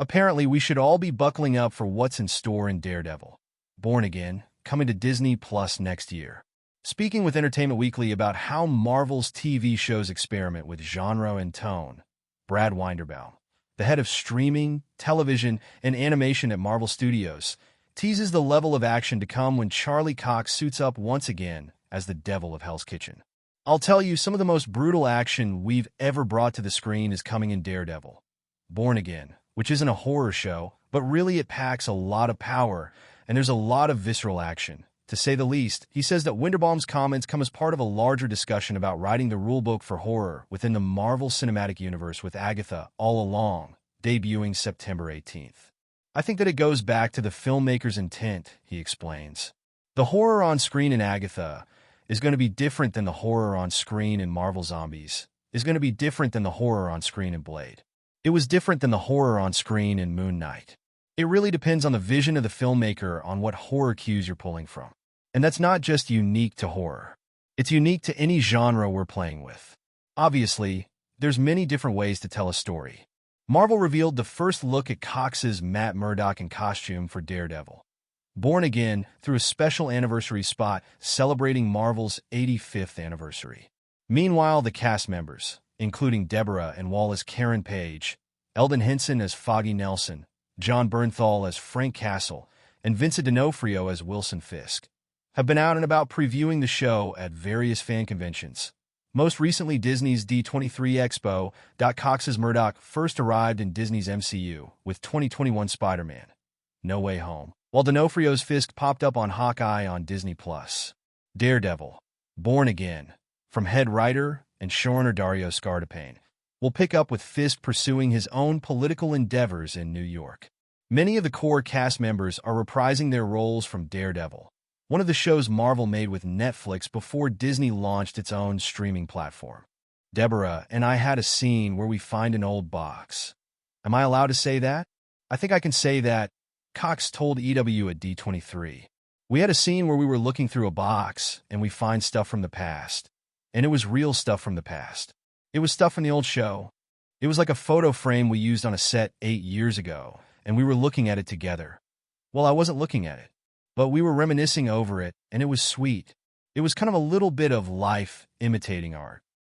Apparently, we should all be buckling up for what's in store in Daredevil Born Again, coming to Disney Plus next year. Speaking with Entertainment Weekly about how Marvel's TV shows experiment with genre and tone, Brad Winderbaum, the head of streaming, television, and animation at Marvel Studios, teases the level of action to come when Charlie Cox suits up once again as the devil of Hell's Kitchen. I'll tell you, some of the most brutal action we've ever brought to the screen is coming in Daredevil Born Again, which isn't a horror show, but really it packs a lot of power, and there's a lot of visceral action, to say the least. He says that Winderbaum's comments come as part of a larger discussion about writing the rulebook for horror within the Marvel Cinematic Universe with Agatha All Along, debuting September 18th. I think that it goes back to the filmmaker's intent, he explains. The horror on screen in Agatha is going to be different than the horror on screen in Marvel Zombies, is going to be different than the horror on screen in Blade. It was different than the horror on screen in Moon Knight. It really depends on the vision of the filmmaker on what horror cues you're pulling from. And that's not just unique to horror. It's unique to any genre we're playing with. Obviously, there's many different ways to tell a story. Marvel revealed the first look at Cox's Matt Murdock in costume for Daredevil Born Again through a special anniversary spot celebrating Marvel's 85th anniversary. Meanwhile, the cast members, including Deborah and Wallace Karen Page, Eldon Henson as Foggy Nelson, John Bernthal as Frank Castle, and Vincent D'Onofrio as Wilson Fisk, have been out and about previewing the show at various fan conventions. Most recently, Disney's D23 Expo. Cox's Murdock first arrived in Disney's MCU with 2021 Spider-Man No Way Home, while D'Onofrio's Fisk popped up on Hawkeye on Disney+. Daredevil Born Again, from head writer and showrunner Dario Scardapane, will pick up with Fisk pursuing his own political endeavors in New York. Many of the core cast members are reprising their roles from Daredevil, one of the shows Marvel made with Netflix before Disney launched its own streaming platform. Deborah and I had a scene where we find an old box. Am I allowed to say that? I think I can say that, Cox told EW at D23. We had a scene where we were looking through a box and we find stuff from the past. And it was real stuff from the past. It was stuff from the old show. It was like a photo frame we used on a set 8 years ago, and we were looking at it together. Well, I wasn't looking at it, but we were reminiscing over it, and it was sweet. It was kind of a little bit of life imitating art.